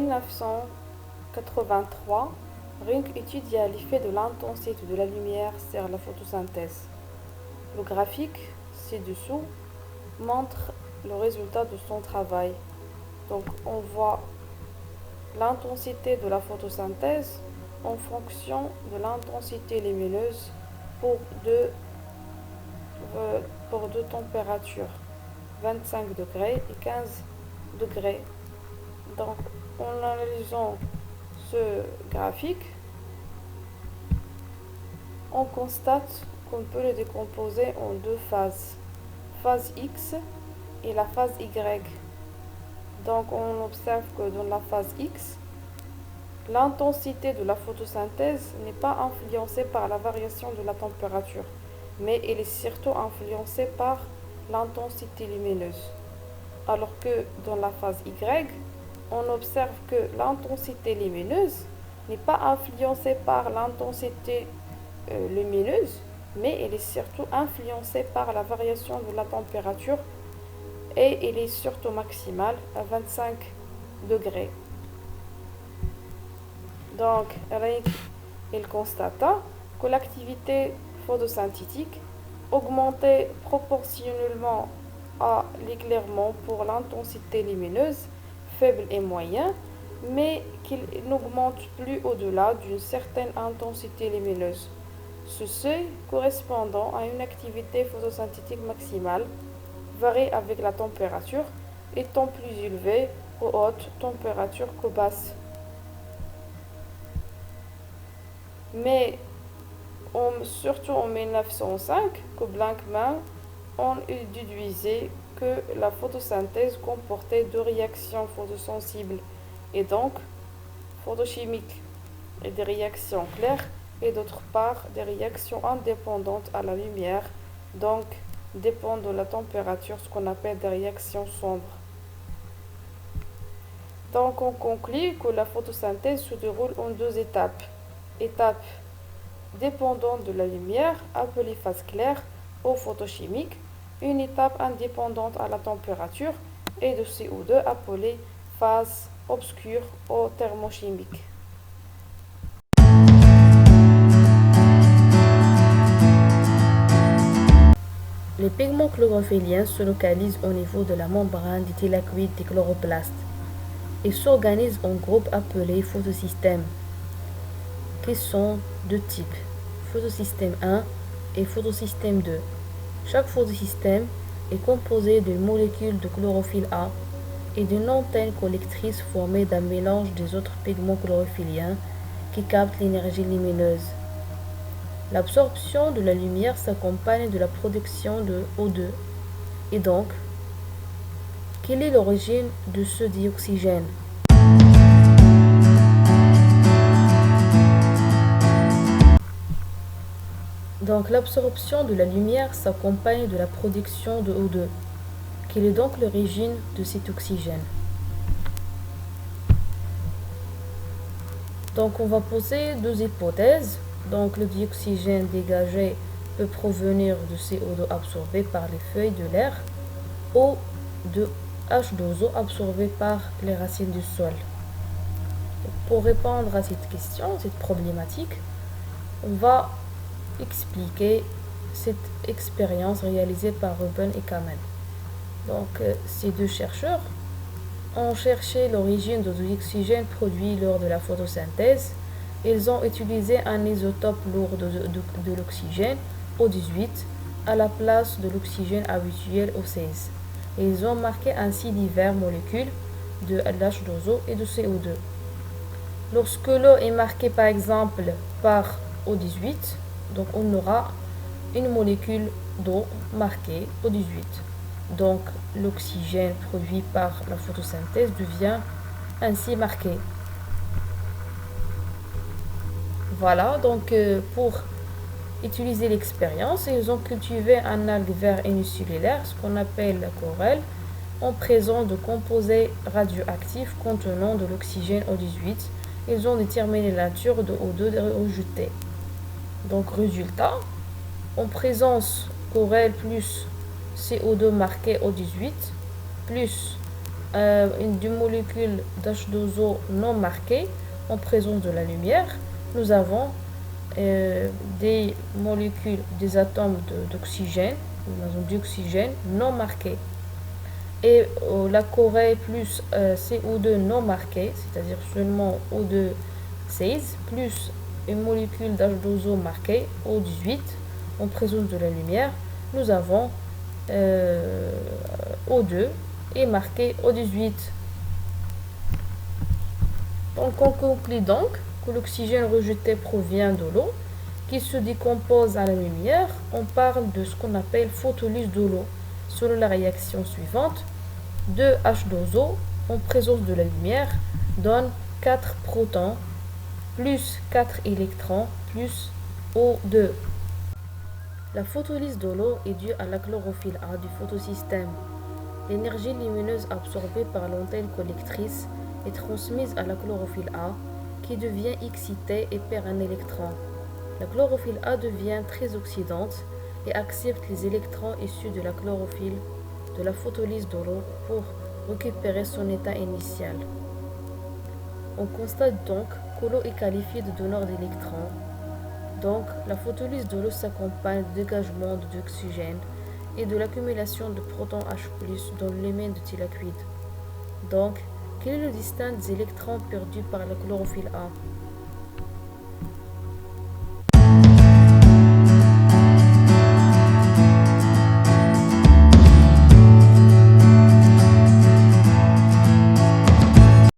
1983, Ring étudia l'effet de l'intensité de la lumière sur la photosynthèse. Le graphique ci-dessous montre le résultat de son travail. Donc on voit l'intensité de la photosynthèse en fonction de l'intensité lumineuse pour deux températures, 25 degrés et 15 degrés. Donc en analysant ce graphique, on constate qu'on peut le décomposer en deux phases, phase X et la phase Y. Donc on observe que dans la phase X, l'intensité de la photosynthèse n'est pas influencée par la variation de la température, mais elle est surtout influencée par l'intensité lumineuse. Alors que dans la phase Y, on observe que l'intensité lumineuse n'est pas influencée par l'intensité lumineuse, mais elle est surtout influencée par la variation de la température et elle est surtout maximale à 25 degrés. Donc, il constata que l'activité photosynthétique augmentait proportionnellement à l'éclairement pour l'intensité lumineuse faible et moyenne, mais qu'il n'augmente plus au-delà d'une certaine intensité lumineuse. Ce seuil correspondant à une activité photosynthétique maximale varie avec la température, étant plus élevé aux hautes températures qu'aux basses. Mais surtout en 1905, que Blankman on déduisait que la photosynthèse comportait deux réactions photosensibles et donc photochimiques, et des réactions claires et d'autre part des réactions indépendantes à la lumière, donc dépendent de la température, ce qu'on appelle des réactions sombres. Donc on conclut que la photosynthèse se déroule en deux étapes. Étape dépendante de la lumière, appelée phase claire ou photochimique, une étape indépendante à la température et de CO2 appelée phase obscure ou thermochimique. Les pigments chlorophylliens se localisent au niveau de la membrane du thylakoïde des chloroplastes et s'organisent en groupes appelés photosystèmes, qui sont de type photosystème 1 et photosystème 2. Chaque photosystème est composé d'une molécule de chlorophylle A et d'une antenne collectrice formée d'un mélange des autres pigments chlorophylliens qui captent l'énergie lumineuse. L'absorption de la lumière s'accompagne de la production de O2. Et donc, quelle est l'origine de ce dioxygène? Donc l'absorption de la lumière s'accompagne de la production de O2. Quelle est donc l'origine de cet oxygène? Donc on va poser deux hypothèses. Donc le dioxygène dégagé peut provenir de CO2 absorbé par les feuilles de l'air ou de H2O absorbé par les racines du sol. Pour répondre à cette question, cette problématique, on va expliquer cette expérience réalisée par Ruben et Kamen. Donc ces deux chercheurs ont cherché l'origine de l'oxygène produit lors de la photosynthèse. Ils ont utilisé un isotope lourd de l'oxygène, O18, à la place de l'oxygène habituel, O16. Et ils ont marqué ainsi diverses molécules de H2O et de CO2. Lorsque l'eau est marquée par exemple par O18, donc on aura une molécule d'eau marquée O18. Donc l'oxygène produit par la photosynthèse devient ainsi marqué. Voilà, donc pour utiliser l'expérience, ils ont cultivé un algue vert unicellulaire, ce qu'on appelle la corelle, en présence de composés radioactifs contenant de l'oxygène O18. Ils ont déterminé la nature de O2 rejeté. Donc résultat, en présence corelle plus CO2 marqué O18 plus d'une molécule d'H2O non marquée en présence de la lumière, nous avons des molécules, des atomes d'oxygène, d'oxygène non marqués. Et la Corée plus CO2 non marqué, c'est-à-dire seulement O2 16, plus une molécule d'H2O marquée, O18, en présence de la lumière, nous avons O2 et marqué O18. Donc on conclut donc que l'oxygène rejeté provient de l'eau qui se décompose à la lumière. On parle de ce qu'on appelle photolyse de l'eau. Selon la réaction suivante, 2H2O en présence de la lumière donne 4 protons plus 4 électrons plus O2. La photolyse de l'eau est due à la chlorophylle A du photosystème. L'énergie lumineuse absorbée par l'antenne collectrice est transmise à la chlorophylle A qui devient excitée et perd un électron. La chlorophylle A devient très oxydante et accepte les électrons issus de la chlorophylle de la photolyse de l'eau pour récupérer son état initial. On constate donc que l'eau est qualifiée de donneur d'électrons. Donc, la photolyse de l'eau s'accompagne du dégagement d'oxygène et de l'accumulation de protons H+ dans l'élément de thylakoïde. Donc, quel est le distinct des électrons perdus par la chlorophylle A?